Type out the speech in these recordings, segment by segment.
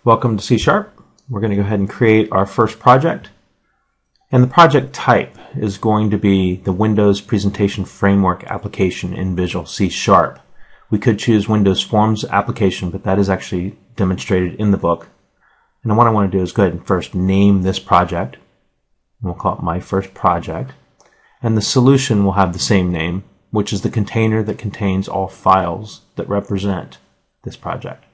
Welcome to C#. We're going to go ahead and create our first project. And the project type is going to be the Windows Presentation Framework application in Visual C#. We could choose Windows Forms application, but that is actually demonstrated in the book. And what I want to do is go ahead and first name this project. We'll call it My First Project. And the solution will have the same name, which is the container that contains all files that represent this project.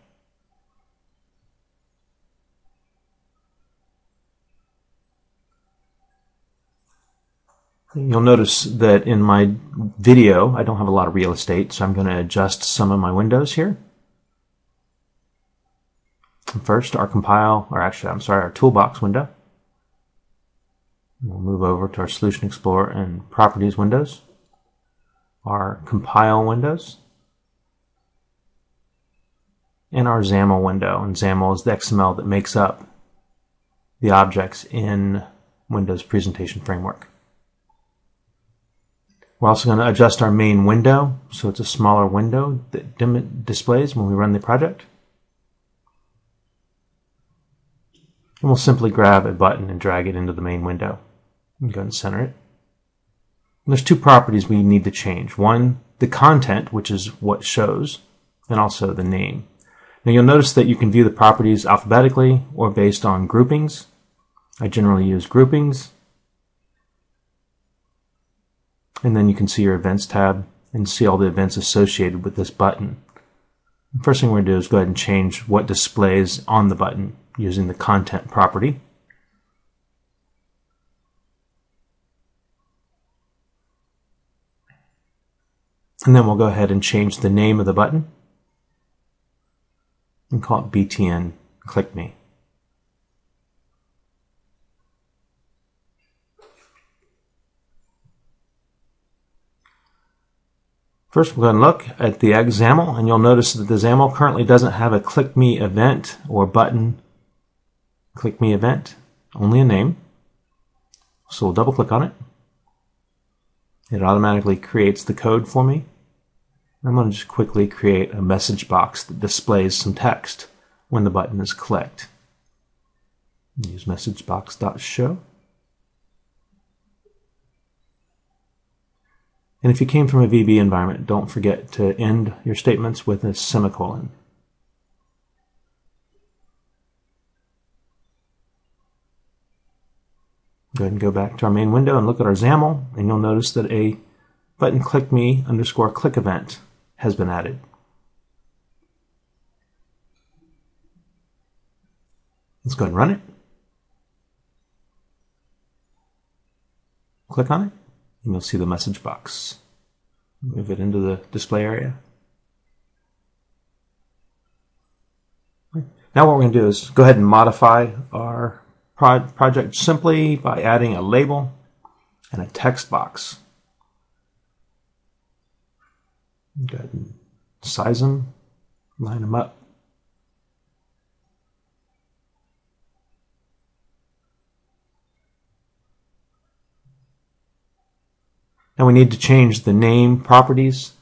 You'll notice that in my video I don't have a lot of real estate, so I'm going to adjust some of my windows here. First, our our toolbox window. We'll move over to our Solution Explorer and Properties windows, our compile windows, and our XAML window. And XAML is the XML that makes up the objects in Windows Presentation Framework. We're also going to adjust our main window so it's a smaller window that displays when we run the project. And we'll simply grab a button and drag it into the main window. And go ahead and center it. And there's two properties we need to change. One, the content, which is what shows, and also the name. Now you'll notice that you can view the properties alphabetically or based on groupings. I generally use groupings. And then you can see your Events tab and see all the events associated with this button. The first thing we're going to do is go ahead and change what displays on the button using the content property. And then we'll go ahead and change the name of the button and call it BTN Click Me. First, we'll go ahead and look at the XAML, and you'll notice that the XAML currently doesn't have a Click Me event or button Click Me event, only a name. So we'll double click on it. It automatically creates the code for me. I'm going to just quickly create a message box that displays some text when the button is clicked. Use messagebox.show. And if you came from a VB environment, don't forget to end your statements with a semicolon. Go ahead and go back to our main window and look at our XAML, and you'll notice that a button click me _ click event has been added. Let's go ahead and run it. Click on it, and you'll see the message box. Move it into the display area. Now what we're going to do is go ahead and modify our project simply by adding a label and a text box. Go ahead and size them, line them up. Now we need to change the name properties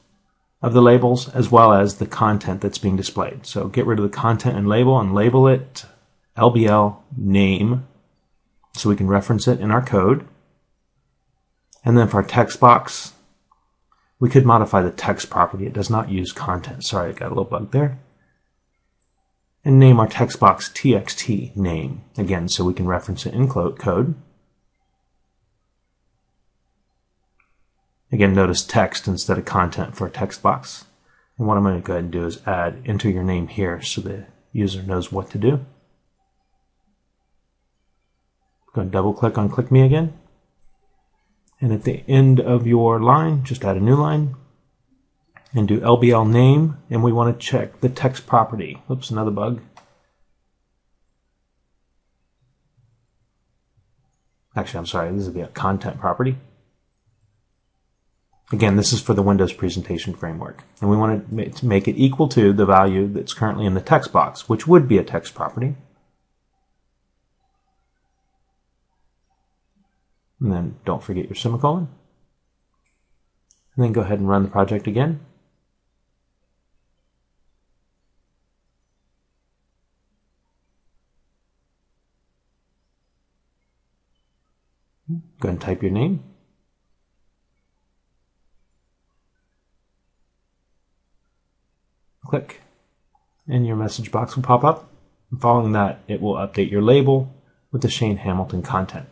of the labels as well as the content that's being displayed. So get rid of the content and label it LBL name so we can reference it in our code. And then for our text box, we could modify the text property. It does not use content. Sorry, I got a little bug there. And name our text box TXT name, again, so we can reference it in code. Again, notice text instead of content for a text box. And what I'm going to go ahead and do is enter your name here so the user knows what to do. Go and double click on Click Me again. And at the end of your line, just add a new line and do LBL name. And we want to check the text property. Oops, another bug. Actually, I'm sorry, this is the content property. Again, this is for the Windows Presentation Framework. And we want to make it equal to the value that's currently in the text box, which would be a text property. And then don't forget your semicolon. And then go ahead and run the project again. Go ahead and type your name. Click, and your message box will pop up. And following that, it will update your label with the Shane Hamilton content.